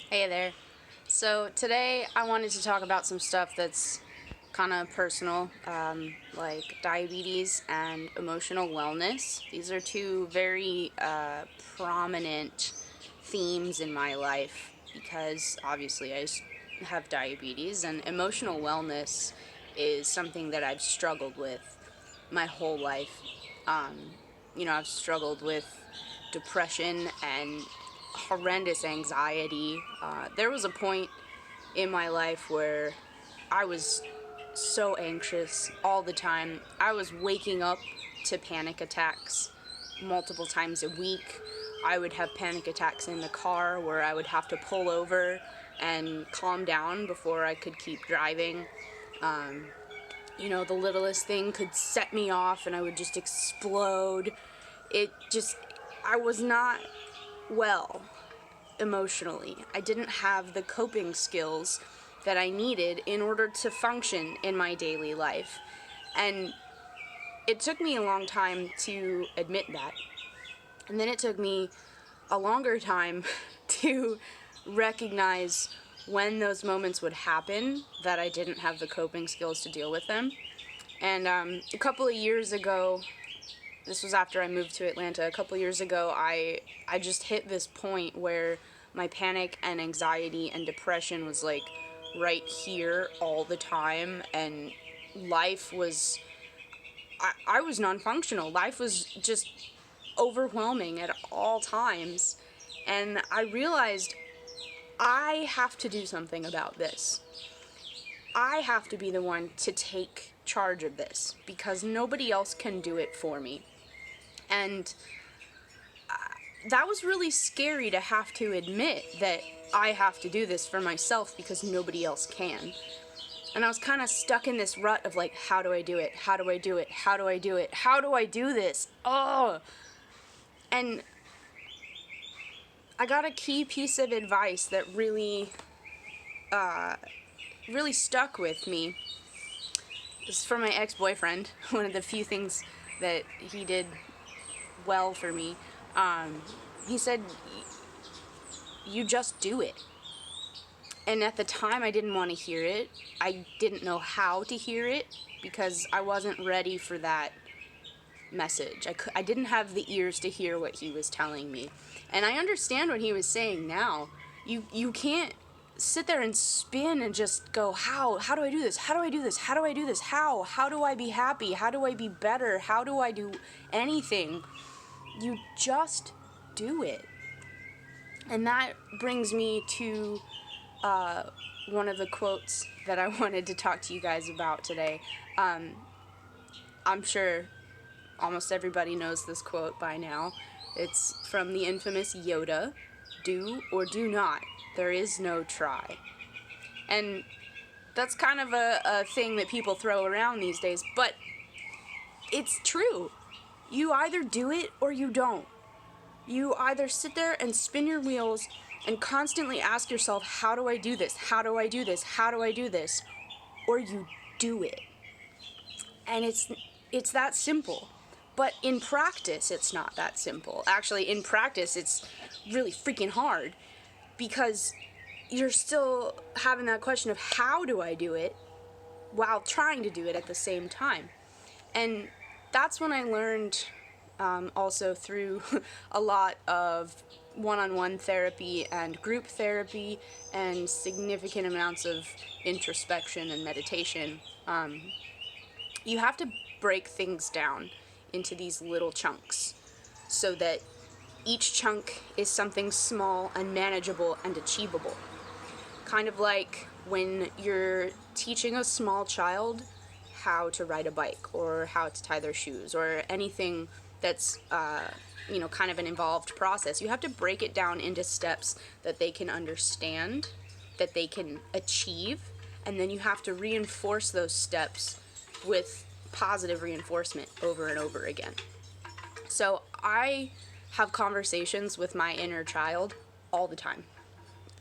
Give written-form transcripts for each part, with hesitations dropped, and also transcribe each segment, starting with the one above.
Hey there. So today I wanted to talk about some stuff that's kind of personal, like diabetes and emotional wellness. These are two very prominent themes in my life because obviously have diabetes, and emotional wellness is something that I've struggled with my whole life. I've struggled with depression and horrendous anxiety. There was a point in my life where I was so anxious all the time. I was waking up to panic attacks multiple times a week. I would have panic attacks in the car where I would have to pull over and calm down before I could keep driving. The littlest thing could set me off and I would just explode. It just, I was not well emotionally. I didn't have the coping skills that I needed in order to function in my daily life. And it took me a long time to admit that. And then it took me a longer time to recognize when those moments would happen that I didn't have the coping skills to deal with them. And a couple of years ago, this was after I moved to Atlanta. A couple years ago, I just hit this point where my panic and anxiety and depression was like right here all the time, and life was I was non-functional. Life was just overwhelming at all times, and I realized I have to do something about this. I have to be the one to take charge of this because nobody else can do it for me. And that was really scary to have to admit that I have to do this for myself because nobody else can. And I was kind of stuck in this rut of like, how do I do it? How do I do it? How do I do it? How do I do this? Oh! And I got a key piece of advice that really stuck with me. This is from my ex-boyfriend. One of the few things that he did well for me. He said, you just do it. And at the time, I didn't want to hear it. I didn't know how to hear it because I wasn't ready for that message. I didn't have the ears to hear what he was telling me. And I understand what he was saying now. You can't sit there and spin and just go, how do I do this? How do I do this? How do I do this? How do I be happy? How do I be better? How do I do anything? You just do it. And that brings me to one of the quotes that I wanted to talk to you guys about today. I'm sure almost everybody knows this quote by now. It's from the infamous Yoda: do or do not. There is no try. And that's kind of a thing that people throw around these days, but it's true. You either do it or you don't. You either sit there and spin your wheels and constantly ask yourself, how do I do this? How do I do this? How do I do this? Or you do it. And it's that simple. But in practice, it's not that simple. Actually, in practice, it's really freaking hard because you're still having that question of how do I do it while trying to do it at the same time. And that's when I learned also through a lot of one-on-one therapy and group therapy and significant amounts of introspection and meditation. You have to break things down into these little chunks so that each chunk is something small and manageable and achievable. Kind of like when you're teaching a small child how to ride a bike or how to tie their shoes or anything that's kind of an involved process. You have to break it down into steps that they can understand, that they can achieve, and then you have to reinforce those steps with positive reinforcement over and over again. So I have conversations with my inner child all the time.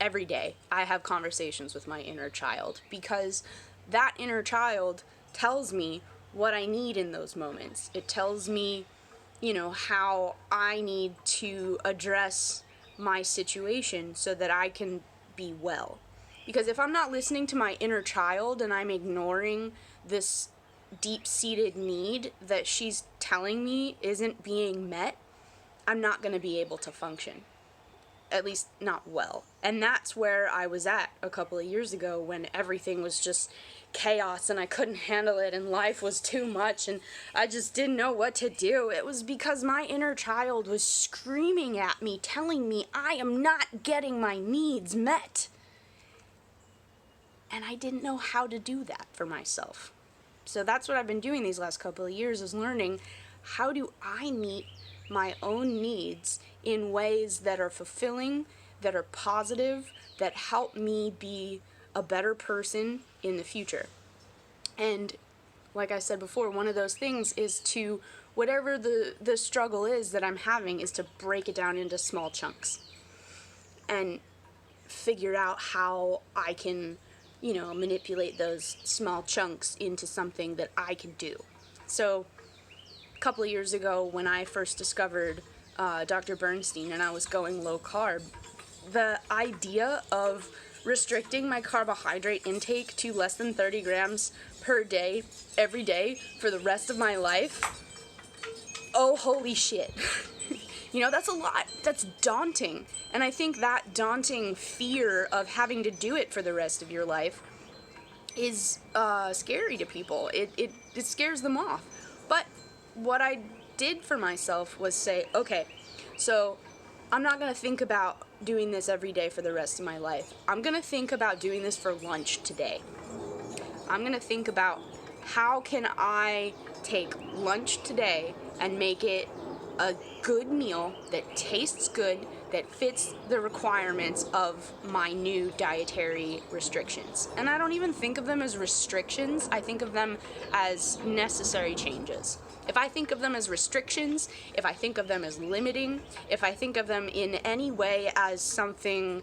Every day I have conversations with my inner child because that inner child tells me what I need in those moments. It tells me, how I need to address my situation so that I can be well. Because if I'm not listening to my inner child and I'm ignoring this deep-seated need that she's telling me isn't being met, I'm not going to be able to function. At least not well. And that's where I was at a couple of years ago, when everything was just chaos and I couldn't handle it and life was too much and I just didn't know what to do. It was because my inner child was screaming at me, telling me I am not getting my needs met. And I didn't know how to do that for myself. So that's what I've been doing these last couple of years, is learning, how do I meet my own needs in ways that are fulfilling, that are positive, that help me be a better person in the future. And like I said before, one of those things is to, whatever the struggle is that I'm having, is to break it down into small chunks and figure out how I can, manipulate those small chunks into something that I can do. So a couple of years ago, when I first discovered Dr. Bernstein and I was going low carb, the idea of restricting my carbohydrate intake to less than 30 grams per day, every day, for the rest of my life, oh, holy shit. That's a lot. That's daunting. And I think that daunting fear of having to do it for the rest of your life is scary to people. It scares them off. But what I did for myself was say, okay, so I'm not going to think about doing this every day for the rest of my life. I'm going to think about doing this for lunch today. I'm going to think about, how can I take lunch today and make it a good meal that tastes good, that fits the requirements of my new dietary restrictions. And I don't even think of them as restrictions. I think of them as necessary changes. If I think of them as restrictions, if I think of them as limiting, if I think of them in any way as something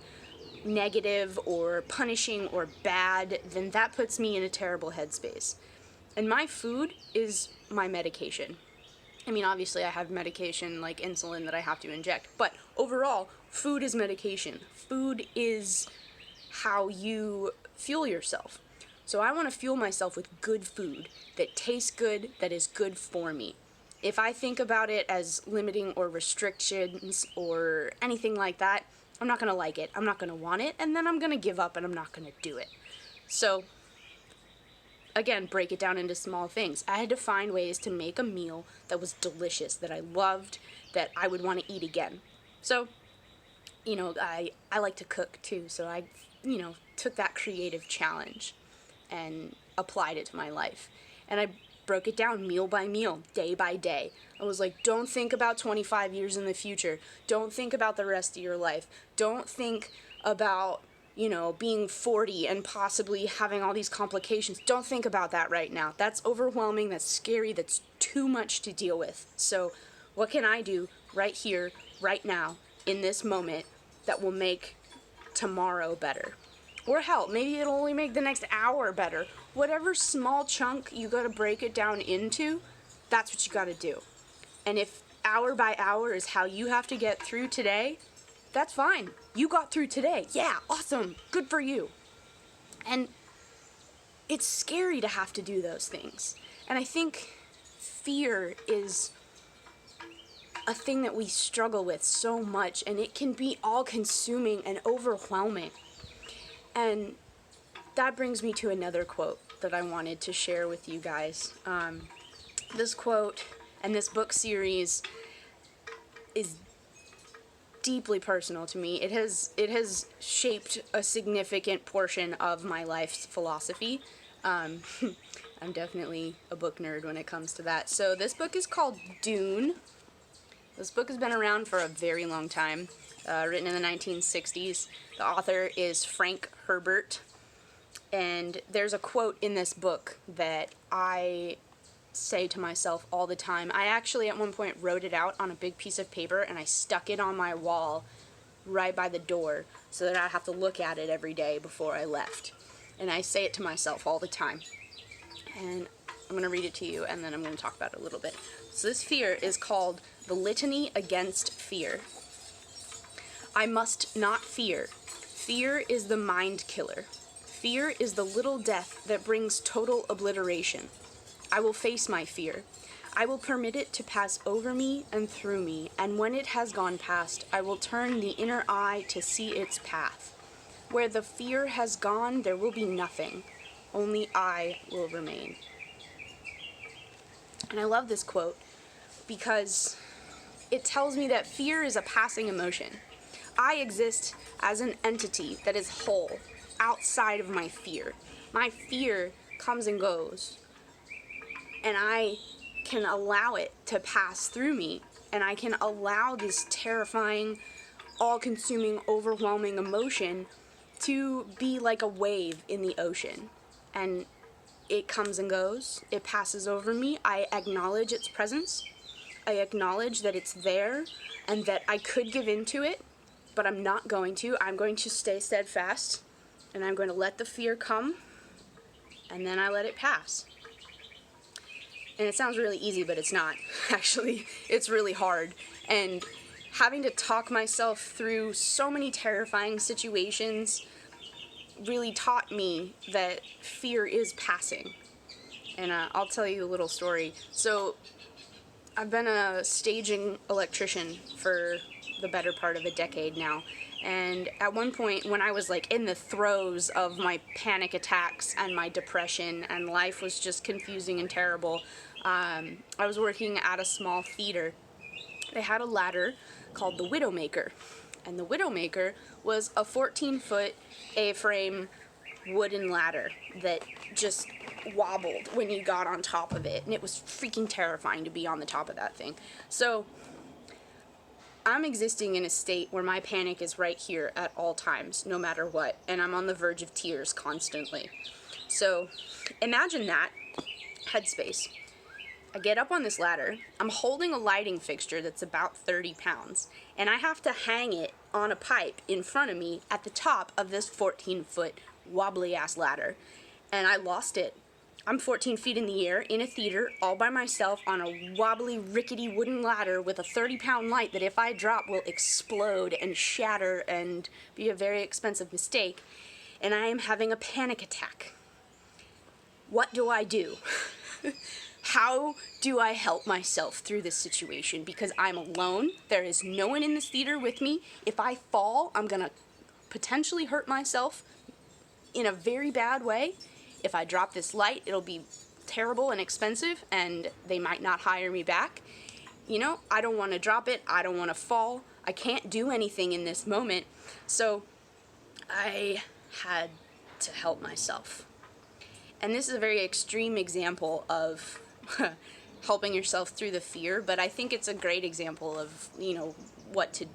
negative or punishing or bad, then that puts me in a terrible headspace. And my food is my medication. I mean, obviously I have medication like insulin that I have to inject, but overall, food is medication. Food is how you fuel yourself. So I want to fuel myself with good food that tastes good, that is good for me. If I think about it as limiting or restrictions or anything like that, I'm not going to like it. I'm not going to want it, and then I'm going to give up and I'm not going to do it. So again, break it down into small things. I had to find ways to make a meal that was delicious, that I loved, that I would want to eat again. So, I like to cook too, so I, took that creative challenge and applied it to my life. And I broke it down meal by meal, day by day. I was like, don't think about 25 years in the future. Don't think about the rest of your life. Don't think about being 40 and possibly having all these complications. Don't think about that right now. That's overwhelming, that's scary, that's too much to deal with. So what can I do right here, right now, in this moment, that will make tomorrow better? Or hell, maybe it'll only make the next hour better. Whatever small chunk you gotta break it down into, that's what you gotta do. And if hour by hour is how you have to get through today, that's fine. You got through today. Yeah, awesome. Good for you. And it's scary to have to do those things. And I think fear is a thing that we struggle with so much, and it can be all-consuming and overwhelming. And that brings me to another quote that I wanted to share with you guys. This quote and this book series is deeply personal to me. It has shaped a significant portion of my life's philosophy. I'm definitely a book nerd when it comes to that. So this book is called Dune. This book has been around for a very long time, written in the 1960s. The author is Frank Herbert, and there's a quote in this book that I say to myself all the time. I actually at one point wrote it out on a big piece of paper and I stuck it on my wall right by the door so that I'd have to look at it every day before I left. And I say it to myself all the time. And I'm going to read it to you and then I'm going to talk about it a little bit. So this fear is called The Litany Against Fear. I must not fear. Fear is the mind killer. Fear is the little death that brings total obliteration. I will face my fear. I will permit it to pass over me and through me, and when it has gone past, I will turn the inner eye to see its path. Where the fear has gone, there will be nothing. Only I will remain. And I love this quote because it tells me that fear is a passing emotion. I exist as an entity that is whole, outside of my fear. My fear comes and goes, and I can allow it to pass through me, and I can allow this terrifying, all-consuming, overwhelming emotion to be like a wave in the ocean. And it comes and goes, it passes over me, I acknowledge its presence, I acknowledge that it's there, and that I could give into it, but I'm not going to. I'm going to stay steadfast, and I'm going to let the fear come, and then I let it pass. And it sounds really easy, but it's not. Actually, it's really hard. And having to talk myself through so many terrifying situations really taught me that fear is passing. And I'll tell you a little story. So, I've been a staging electrician for the better part of a decade now. And at one point, when I was like in the throes of my panic attacks and my depression and life was just confusing and terrible, I was working at a small theater. They had a ladder called the Widowmaker. And the Widowmaker was a 14-foot A-frame wooden ladder that just wobbled when you got on top of it. And it was freaking terrifying to be on the top of that thing. So I'm existing in a state where my panic is right here at all times, no matter what, and I'm on the verge of tears constantly. So imagine that headspace. I get up on this ladder, I'm holding a lighting fixture that's about 30 pounds, and I have to hang it on a pipe in front of me at the top of this 14-foot wobbly-ass ladder, and I lost it. I'm 14 feet in the air, in a theater, all by myself, on a wobbly, rickety wooden ladder with a 30-pound light that if I drop will explode and shatter and be a very expensive mistake, and I am having a panic attack. What do I do? How do I help myself through this situation? Because I'm alone, there is no one in this theater with me. If I fall, I'm gonna potentially hurt myself in a very bad way. If I drop this light, it'll be terrible and expensive, and they might not hire me back. You know, I don't want to drop it. I don't want to fall. I can't do anything in this moment. So I had to help myself. And this is a very extreme example of helping yourself through the fear, but I think it's a great example of, you know, what to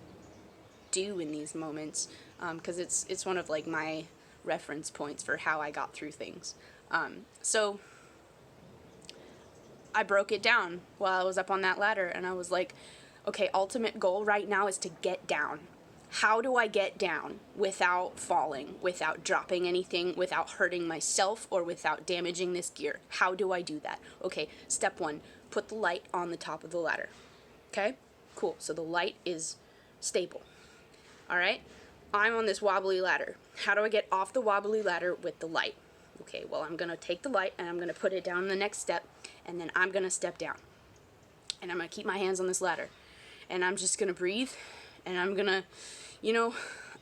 do in these moments, because it's one of like my reference points for how I got through things. So I broke it down while I was up on that ladder, and I was like, okay, ultimate goal right now is to get down. How do I get down without falling, without dropping anything, without hurting myself, or without damaging this gear? How do I do that? Okay, step one, put the light on the top of the ladder. Okay, cool, so the light is stable. All right, I'm on this wobbly ladder. How do I get off the wobbly ladder with the light? Okay, well, I'm going to take the light and I'm going to put it down in the next step, and then I'm going to step down. And I'm going to keep my hands on this ladder. And I'm just going to breathe, and I'm going to, you know,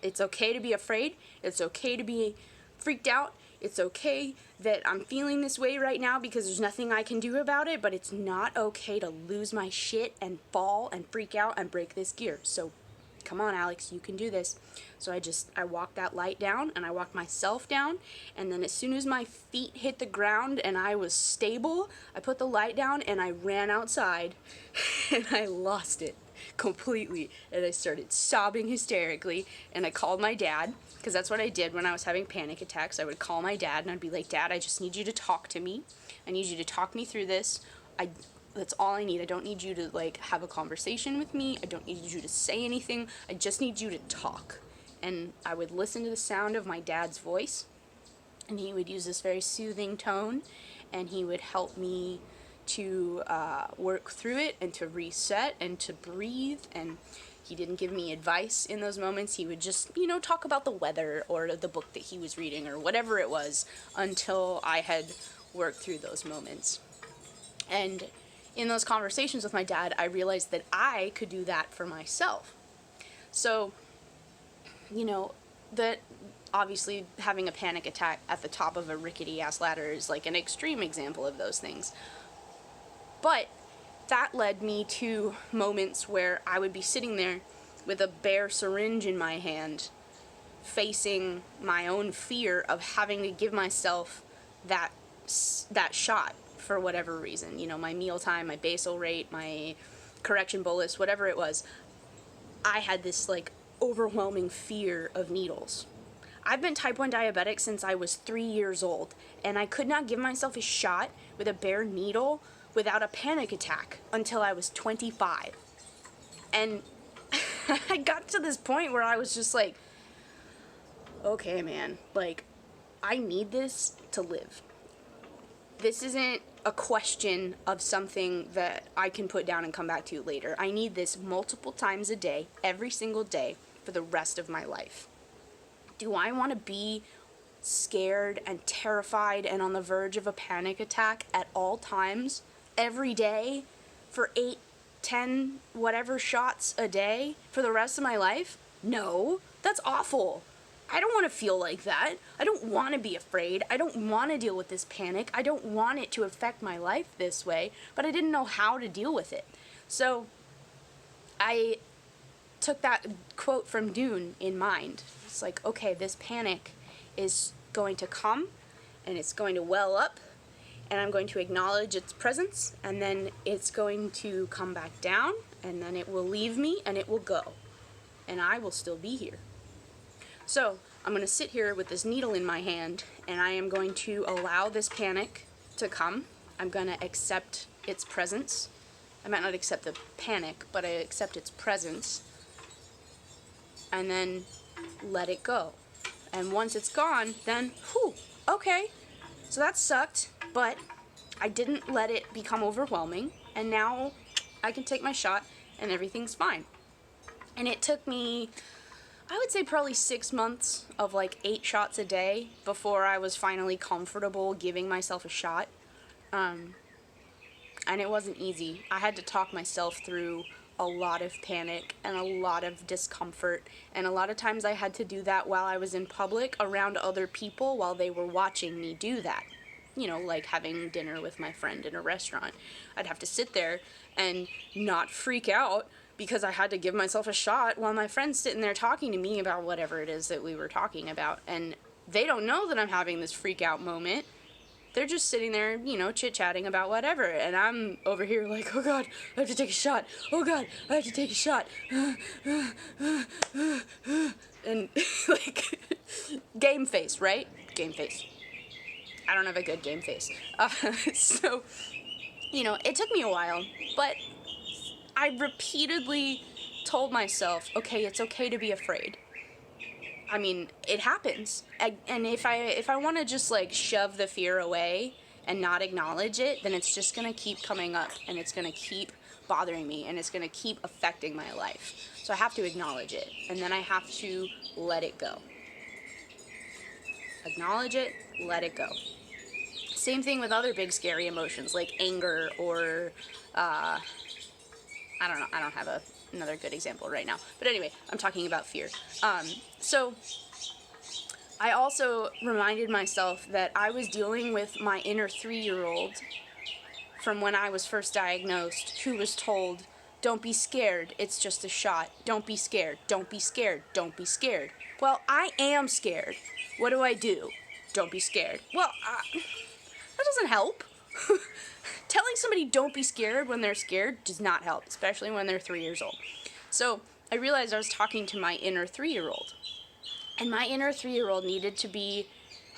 it's okay to be afraid. It's okay to be freaked out. It's okay that I'm feeling this way right now because there's nothing I can do about it, but it's not okay to lose my shit and fall and freak out and break this gear. So come on, Alex, you can do this. So I walked that light down, and I walked myself down, and then as soon as my feet hit the ground and I was stable, I put the light down and I ran outside and I lost it completely, and I started sobbing hysterically, and I called my dad, because that's what I did when I was having panic attacks. I would call my dad and I'd be like, Dad, I just need you to talk to me. I need you to talk me through this. That's all I need. I don't need you to like have a conversation with me. I don't need you to say anything. I just need you to talk. And I would listen to the sound of my dad's voice, and he would use this very soothing tone, and he would help me to work through it and to reset and to breathe, and He didn't give me advice in those moments. He would just, talk about the weather or the book that he was reading or whatever it was until I had worked through those moments. And in those conversations with my dad, I realized that I could do that for myself. So, that obviously having a panic attack at the top of a rickety-ass ladder is like an extreme example of those things. But that led me to moments where I would be sitting there with a bare syringe in my hand, facing my own fear of having to give myself that shot for whatever reason. My mealtime, my basal rate, my correction bolus, whatever it was. I had this overwhelming fear of needles. I've been type 1 diabetic since I was 3 years old, and I could not give myself a shot with a bare needle without a panic attack until I was 25. And I got to this point where I was just like, okay, man, I need this to live. This isn't a question of something that I can put down and come back to later. I need this multiple times a day, every single day, for the rest of my life. Do I want to be scared and terrified and on the verge of a panic attack at all times, every day, for 8, 10, whatever shots a day for the rest of my life? No, that's awful. I don't want to feel like that. I don't want to be afraid. I don't want to deal with this panic. I don't want it to affect my life this way, but I didn't know how to deal with it. So I took that quote from Dune in mind. It's like, okay, this panic is going to come and it's going to well up, and I'm going to acknowledge its presence, and then it's going to come back down, and then it will leave me and it will go, and I will still be here. So I'm going to sit here with this needle in my hand, and I am going to allow this panic to come. I'm going to accept its presence. I might not accept the panic, but I accept its presence, and then let it go. And once it's gone, then, okay, so that sucked, but I didn't let it become overwhelming, and now I can take my shot, and everything's fine. And it took me, I would say, probably 6 months of 8 shots a day before I was finally comfortable giving myself a shot. And it wasn't easy. I had to talk myself through a lot of panic and a lot of discomfort, and a lot of times I had to do that while I was in public around other people while they were watching me do that. Like having dinner with my friend in a restaurant. I'd have to sit there and not freak out because I had to give myself a shot while my friend's sitting there talking to me about whatever it is that we were talking about, and they don't know that I'm having this freak out moment. They're just sitting there, chit-chatting about whatever, and I'm over here like, oh God, I have to take a shot. Oh God, I have to take a shot. And, game face, right? Game face. I don't have a good game face. So, it took me a while, but I repeatedly told myself, okay, it's okay to be afraid. I mean, it happens. And if I want to just shove the fear away and not acknowledge it, then it's just going to keep coming up, and it's going to keep bothering me, and it's going to keep affecting my life. So I have to acknowledge it, and then I have to let it go. Acknowledge it, let it go. Same thing with other big scary emotions like anger or I don't know. I don't have another good example right now. But anyway, I'm talking about fear. So I also reminded myself that I was dealing with my inner 3-year-old from when I was first diagnosed, who was told, don't be scared, it's just a shot. Don't be scared, don't be scared, don't be scared. Well, I am scared. What do? Don't be scared. Well, that doesn't help. Telling somebody don't be scared when they're scared does not help, especially when they're 3 years old. So I realized I was talking to my inner 3-year-old. And my inner 3-year-old needed to be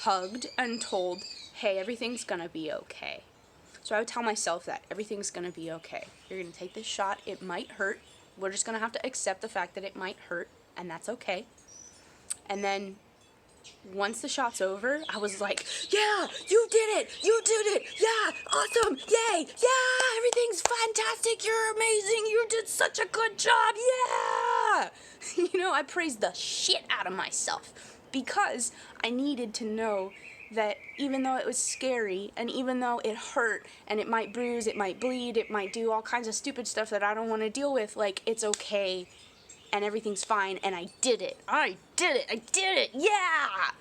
hugged and told, hey, everything's gonna be okay. So I would tell myself that everything's gonna be okay. You're gonna take this shot, it might hurt. We're just gonna have to accept the fact that it might hurt, and that's okay. And then once the shot's over, I was like, yeah, you did it, yeah, awesome, yay, yeah, everything's fantastic, you're amazing, you did such a good job, yeah! I praised the shit out of myself because I needed to know that even though it was scary and even though it hurt and it might bruise, it might bleed, it might do all kinds of stupid stuff that I don't want to deal with, like, it's okay and everything's fine, and I did it. I did it, yeah!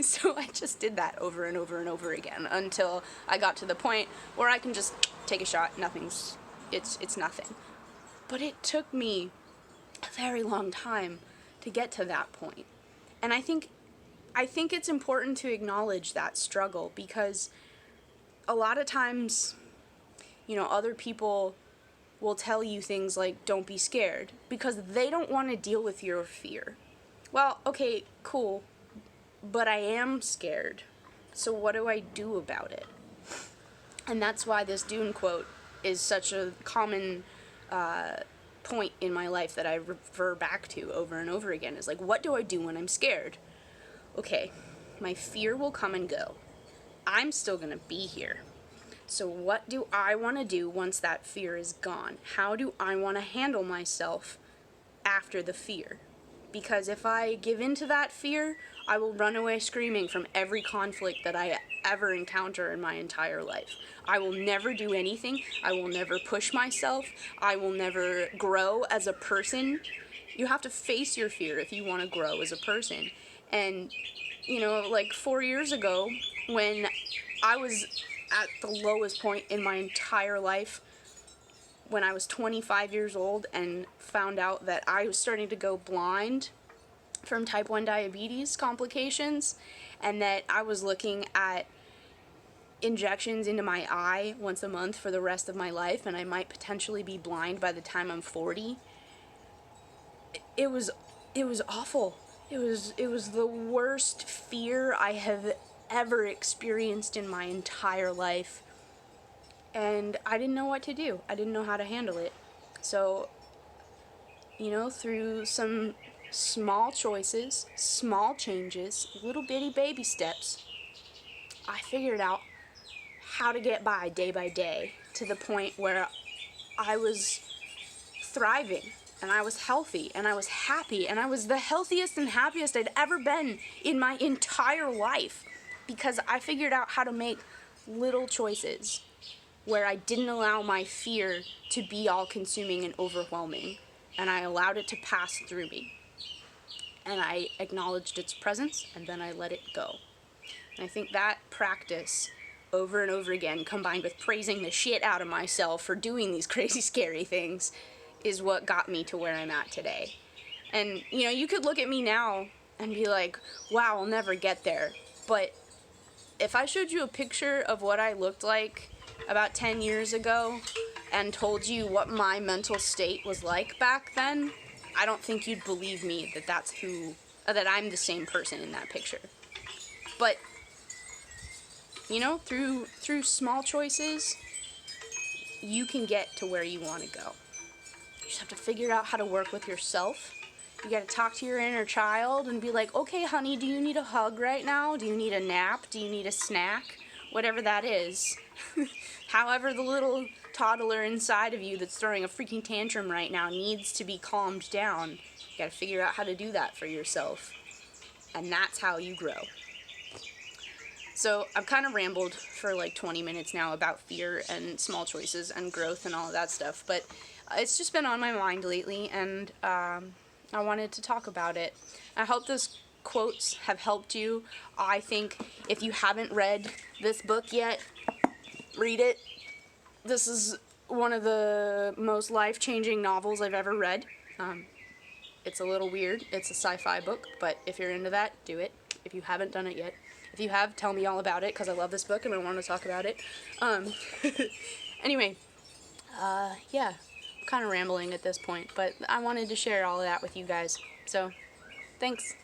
So I just did that over and over and over again until I got to the point where I can just take a shot, it's nothing. But it took me a very long time to get to that point. And I think it's important to acknowledge that struggle because a lot of times, other people will tell you things like, don't be scared, because they don't want to deal with your fear. Well, okay, cool, but I am scared. So what do I do about it? And that's why this Dune quote is such a common point in my life that I refer back to over and over again, is like, what do I do when I'm scared? Okay, my fear will come and go. I'm still gonna be here. So what do I want to do once that fear is gone? How do I want to handle myself after the fear? Because if I give in to that fear, I will run away screaming from every conflict that I ever encounter in my entire life. I will never do anything. I will never push myself. I will never grow as a person. You have to face your fear if you want to grow as a person. And, like 4 years ago, when I was at the lowest point in my entire life, when I was 25 years old and found out that I was starting to go blind from type 1 diabetes complications, and that I was looking at injections into my eye once a month for the rest of my life, and I might potentially be blind by the time I'm 40. It was awful. It was the worst fear I have ever experienced in my entire life. And I didn't know what to do. I didn't know how to handle it. So, through some small choices, small changes, little bitty baby steps, I figured out how to get by day to the point where I was thriving and I was healthy and I was happy and I was the healthiest and happiest I'd ever been in my entire life, because I figured out how to make little choices where I didn't allow my fear to be all consuming and overwhelming, and I allowed it to pass through me. And I acknowledged its presence, and then I let it go. And I think that practice over and over again, combined with praising the shit out of myself for doing these crazy, scary things, is what got me to where I'm at today. And, you could look at me now and be like, wow, I'll never get there. But if I showed you a picture of what I looked like about 10 years ago and told you what my mental state was like back then, I don't think you'd believe me that I'm the same person in that picture. But, through small choices, you can get to where you want to go. You just have to figure out how to work with yourself. You got to talk to your inner child and be like, okay, honey, do you need a hug right now? Do you need a nap? Do you need a snack? Whatever that is. However, the little toddler inside of you that's throwing a freaking tantrum right now needs to be calmed down. You got to figure out how to do that for yourself. And that's how you grow. So I've kind of rambled for like 20 minutes now about fear and small choices and growth and all of that stuff. But it's just been on my mind lately, and I wanted to talk about it. I hope those quotes have helped you. I think if you haven't read this book yet, read it. This is one of the most life-changing novels I've ever read. It's a little weird. It's a sci-fi book, but if you're into that, do it. If you haven't done it yet. If you have, tell me all about it, because I love this book and I want to talk about it. Anyway, yeah, I'm kind of rambling at this point, but I wanted to share all of that with you guys. So, thanks.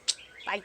Bye.